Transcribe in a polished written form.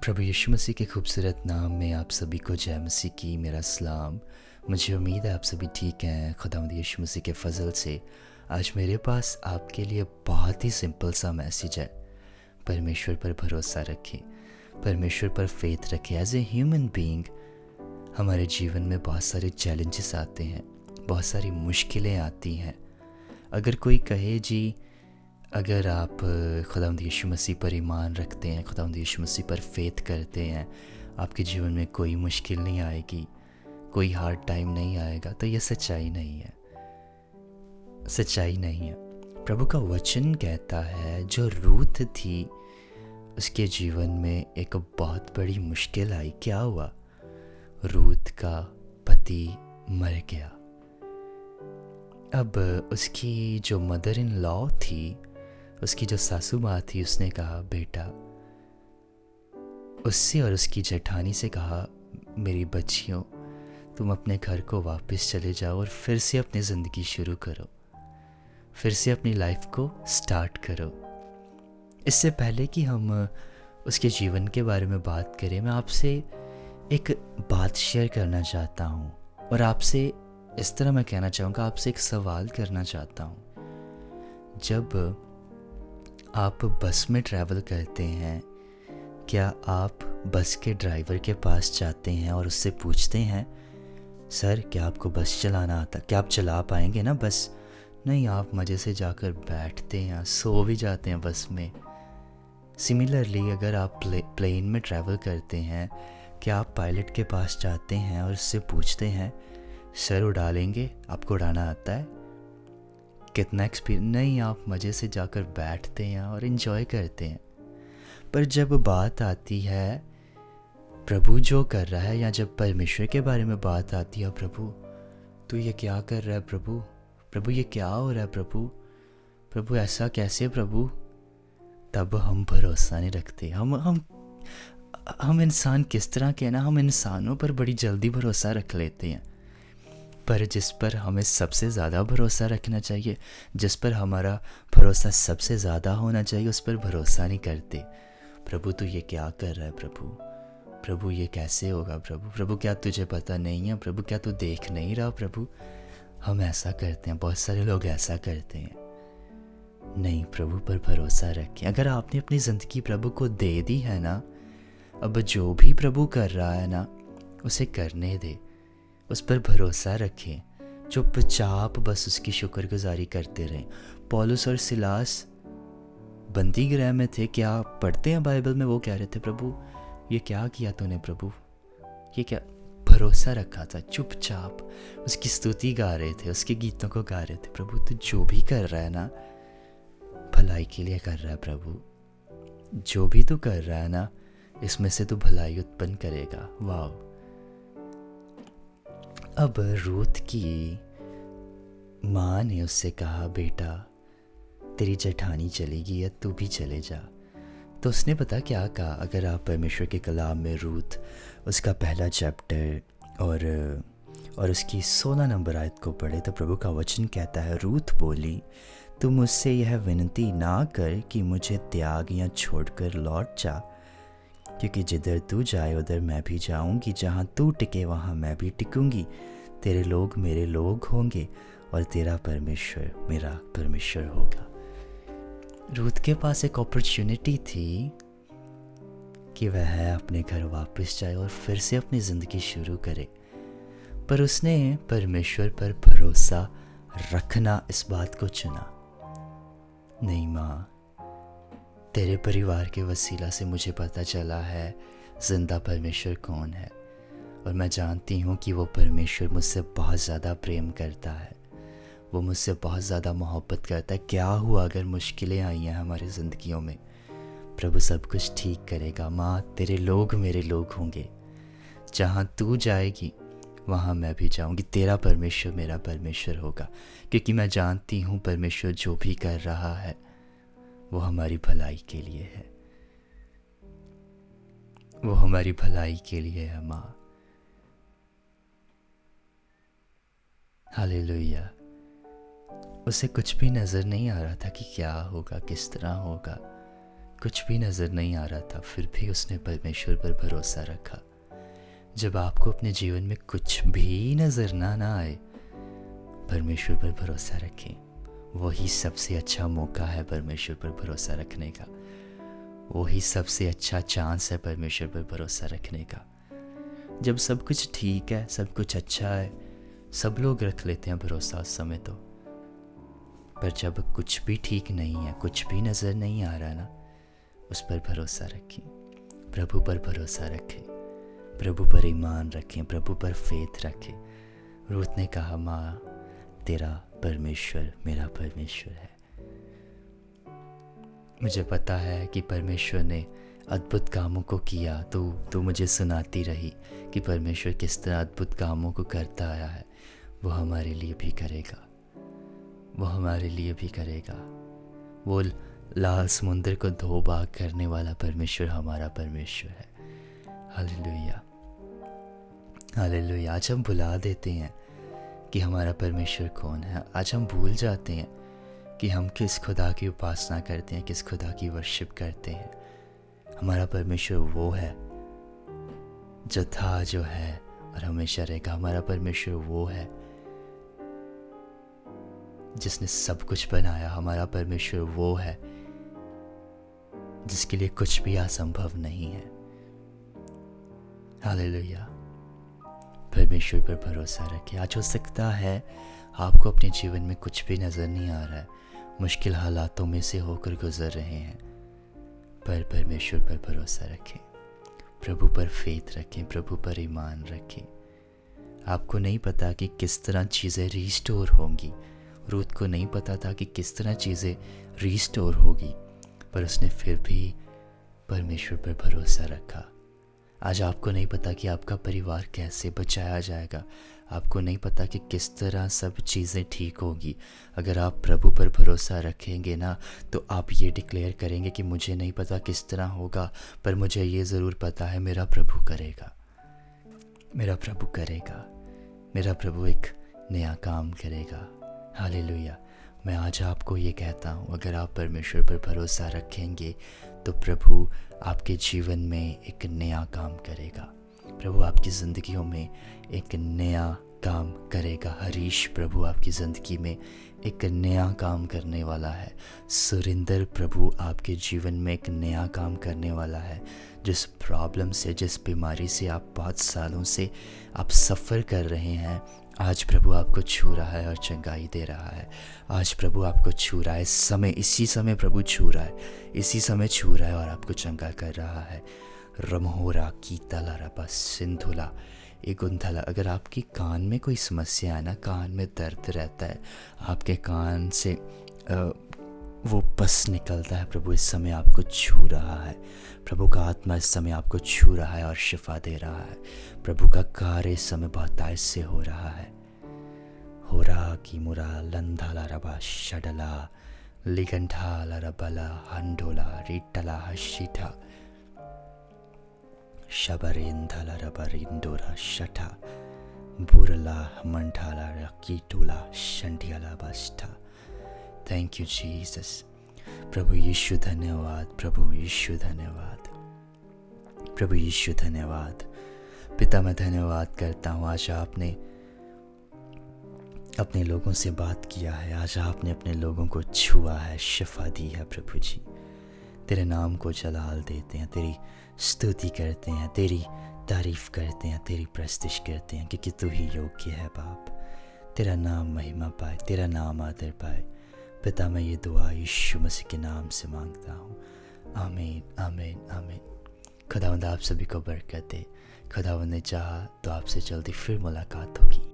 प्रभु यीशु मसीह के खूबसूरत नाम में आप सभी को जय मसीह की मेरा सलाम। मुझे उम्मीद है आप सभी ठीक हैं। खुदावंद यीशु मसीह के फजल से आज मेरे पास आपके लिए बहुत ही सिंपल सा मैसेज है। परमेश्वर पर भरोसा रखें, परमेश्वर पर फेथ रखें। एज ए ह्यूमन बीइंग हमारे जीवन में बहुत सारे चैलेंजेस आते हैं, बहुत सारी मुश्किलें आती हैं। अगर कोई कहे जी अगर आप खुदावंद यीशु मसीह पर ईमान रखते हैं, खुदावंद यीशु मसीह पर फेथ करते हैं, आपके जीवन में कोई मुश्किल नहीं आएगी, कोई हार्ड टाइम नहीं आएगा, तो ये सच्चाई नहीं है। सच्चाई नहीं है। प्रभु का वचन कहता है जो रूथ थी उसके जीवन में एक बहुत बड़ी मुश्किल आई। क्या हुआ? रूथ का पति मर गया। अब उसकी जो मदर इन लॉ थी, उसकी जो सासू माँ थी, उसने कहा बेटा, उससे और उसकी जेठानी से कहा मेरी बच्चियों तुम अपने घर को वापस चले जाओ और फिर से अपनी ज़िंदगी शुरू करो, फिर से अपनी लाइफ को स्टार्ट करो। इससे पहले कि हम उसके जीवन के बारे में बात करें, मैं आपसे एक बात शेयर करना चाहता हूँ और आपसे इस तरह मैं कहना चाहूँगा, आपसे एक सवाल करना चाहता हूँ। जब आप बस में ट्रैवल करते हैं, क्या आप बस के ड्राइवर के पास जाते हैं और उससे पूछते हैं सर क्या आपको बस चलाना आता, क्या आप चला पाएंगे ना बस? नहीं, आप मज़े से जाकर बैठते हैं, सो भी जाते हैं बस में। सिमिलरली अगर आप प्लेन में ट्रैवल करते हैं, क्या आप पायलट के पास जाते हैं और उससे पूछते हैं सर उड़ा लेंगे, आपको उड़ाना आता है, कितना एक्सपीरियंस? नहीं, आप मज़े से जाकर बैठते हैं और इन्जॉय करते हैं। पर जब बात आती है प्रभु जो कर रहा है, या जब परमेश्वर के बारे में बात आती है, प्रभु तू ये क्या कर रहा है, प्रभु प्रभु ये क्या हो रहा है, प्रभु प्रभु ऐसा कैसे प्रभु, तब हम भरोसा नहीं रखते। हम इंसान किस तरह के हैं ना, हम इंसानों पर बड़ी जल्दी भरोसा रख लेते हैं, पर जिस पर हमें सबसे ज़्यादा भरोसा रखना चाहिए, जिस पर हमारा भरोसा सबसे ज़्यादा होना चाहिए, उस पर भरोसा नहीं करते। प्रभु तू ये क्या कर रहा है, प्रभु प्रभु ये कैसे होगा, प्रभु प्रभु क्या तुझे पता नहीं है, प्रभु क्या तू देख नहीं रहा, प्रभु? हम ऐसा करते हैं, बहुत सारे लोग ऐसा करते हैं। नहीं, प्रभु पर भरोसा रखें। अगर आपने अपनी ज़िंदगी प्रभु को दे दी है ना, अब जो भी प्रभु कर रहा है ना उसे करने दे, उस पर भरोसा रखें, चुपचाप बस उसकी शुक्रगुजारी करते रहें। पौलुस और सिलास बंदी गृह में थे, क्या पढ़ते हैं बाइबल में, वो कह रहे थे प्रभु ये क्या किया तूने, प्रभु ये क्या? भरोसा रखा था, चुपचाप उसकी स्तुति गा रहे थे, उसके गीतों को गा रहे थे। प्रभु तू जो भी कर रहा है ना भलाई के लिए कर रहा है, प्रभु जो भी तू कर रहा है ना इसमें से तू भलाई उत्पन्न करेगा। वाह! अब रूथ की माँ ने उससे कहा बेटा तेरी जेठानी चलेगी या तू भी चले जा। तो उसने पता क्या कहा? अगर आप परमेश्वर के कलाम में रूथ उसका पहला चैप्टर और उसकी 16 नंबर आयत को पढ़े तो प्रभु का वचन कहता है, रूथ बोली तू मुझसे यह विनती ना कर कि मुझे त्याग या छोड़कर लौट जा, क्योंकि जिधर तू जाए उधर मैं भी जाऊंगी, जहाँ तू टिके वहाँ मैं भी टिकूंगी। तेरे लोग मेरे लोग होंगे और तेरा परमेश्वर मेरा परमेश्वर होगा। रूथ के पास एक अपॉर्चुनिटी थी कि वह अपने घर वापस जाए और फिर से अपनी ज़िंदगी शुरू करे, पर उसने परमेश्वर पर भरोसा रखना इस बात को चुना। नहीं माँ, तेरे परिवार के वसीला से मुझे पता चला है जिंदा परमेश्वर कौन है, और मैं जानती हूँ कि वो परमेश्वर मुझसे बहुत ज़्यादा प्रेम करता है, वो मुझसे बहुत ज़्यादा मोहब्बत करता है। क्या हुआ अगर मुश्किलें आई हैं हमारी ज़िंदगियों में, प्रभु सब कुछ ठीक करेगा। माँ तेरे लोग मेरे लोग होंगे, जहाँ तू जाएगी वहाँ मैं भी जाऊँगी, तेरा परमेश्वर मेरा परमेश्वर होगा, क्योंकि मैं जानती हूँ परमेश्वर जो भी कर रहा है वो हमारी भलाई के लिए है, वो हमारी भलाई के लिए है। माँ हालेलुया। उसे कुछ भी नज़र नहीं आ रहा था कि क्या होगा, किस तरह होगा, कुछ भी नज़र नहीं आ रहा था, फिर भी उसने परमेश्वर पर भरोसा रखा। जब आपको अपने जीवन में कुछ भी नज़र ना आए, परमेश्वर पर भरोसा रखें। वही सबसे अच्छा मौका है परमेश्वर पर भरोसा रखने का। वही सबसे अच्छा चांस है परमेश्वर पर भरोसा रखने का। जब सब कुछ ठीक है, सब कुछ अच्छा है, सब लोग रख लेते हैं भरोसा उस समय तो। पर जब कुछ भी ठीक नहीं है, कुछ भी नज़र नहीं आ रहा ना, उस पर भरोसा रखें। प्रभु पर भरोसा रखें, प्रभु पर ईमान रखें, प्रभु पर फेथ रखें। रूथ ने कहा, माँ तेरा परमेश्वर मेरा परमेश्वर है। मुझे पता है कि परमेश्वर ने अद्भुत कामों को किया, तो मुझे सुनाती रही कि परमेश्वर किस तरह अद्भुत कामों को करता आया है। वो हमारे लिए भी करेगा, वो हमारे लिए भी करेगा। वो लाल समुद्र को धो भाग करने वाला परमेश्वर हमारा परमेश्वर है। Hallelujah, hallelujah. आज हम भुला देते हैं कि हमारा परमेश्वर कौन है। आज हम भूल जाते हैं कि हम किस खुदा की उपासना करते हैं, किस खुदा की वर्शिप करते हैं। हमारा परमेश्वर वो है जो था, जो है और हमेशा रहेगा। हमारा परमेश्वर वो है जिसने सब कुछ बनाया। हमारा परमेश्वर वो है जिसके लिए कुछ भी असंभव नहीं है। हालेलुया। परमेश्वर पर भरोसा रखें। आज हो सकता है आपको अपने जीवन में कुछ भी नज़र नहीं आ रहा है, मुश्किल हालातों में से होकर गुजर रहे हैं, पर परमेश्वर पर भरोसा रखें, प्रभु पर फेथ रखें, प्रभु पर ईमान रखें। आपको नहीं पता कि किस तरह चीज़ें रीस्टोर होंगी। रूथ को नहीं पता था कि किस तरह चीज़ें रीस्टोर होगी, पर उसने फिर भी परमेश्वर पर भरोसा रखा। आज आपको नहीं पता कि आपका परिवार कैसे बचाया जाएगा। आपको नहीं पता कि किस तरह सब चीज़ें ठीक होगी। अगर आप प्रभु पर भरोसा रखेंगे ना, तो आप ये डिक्लेयर करेंगे कि मुझे नहीं पता किस तरह होगा, पर मुझे ये ज़रूर पता है मेरा प्रभु करेगा, मेरा प्रभु करेगा, मेरा प्रभु एक नया काम करेगा। हालेलुया। मैं आज आपको ये कहता हूँ, अगर आप परमेश्वर पर भरोसा रखेंगे तो प्रभु आपके जीवन में एक नया काम करेगा। प्रभु आपकी ज़िंदगियों में एक नया काम करेगा। हरीश, प्रभु आपकी ज़िंदगी में एक नया काम करने वाला है। सुरिंदर, प्रभु आपके जीवन में एक नया काम करने वाला है। जिस प्रॉब्लम से, जिस बीमारी से आप बहुत सालों से आप सफ़र कर रहे हैं, आज प्रभु आपको छू रहा है और चंगाई दे रहा है। आज प्रभु आपको छू रहा है, इस समय, इसी समय प्रभु छू रहा है, इसी समय छू रहा है और आपको चंगा कर रहा है। रमहोरा की तला रबा सिंधुला एगुंथला। अगर आपकी कान में कोई समस्या है ना, कान में दर्द रहता है, आपके कान से वो पस निकलता है, प्रभु इस समय आपको छू रहा है। प्रभु का आत्मा इस समय आपको छू रहा है और शिफा दे रहा है। प्रभु का कार्य इस समय बहुतायत से हो रहा है। हो रहा की मुरा लंधाला रबा शडला लिगंठाला रबला हंडोला रिटला हशीठा शबरेंधला रबरिंडोरा शठा बुरला मंठाला रकीटोला शंडियाला बस्ठा। Thank you Jesus. प्रभु यीशु धन्यवाद, प्रभु यीशु धन्यवाद, प्रभु यीशु धन्यवाद। पिता, मैं धन्यवाद करता हूँ, आज आपने अपने लोगों से बात किया है, आज आपने अपने लोगों को छुआ है, शिफा दी है। प्रभु जी, तेरे नाम को जलाल देते हैं, तेरी स्तुति करते हैं, तेरी तारीफ करते हैं, तेरी प्रस्तुति करते हैं, क्योंकि तू ही योग्य है बाप। तेरा नाम महिमा पाए, तेरा नाम आदर पाए। पिता, मैं ये दुआ यीशु मसीह के नाम से मांगता हूँ। आमीन, आमीन, आमीन। खुदावंद आप सभी को बरकत दे। खुदावंद ने चाहा तो आपसे जल्दी फिर मुलाकात होगी।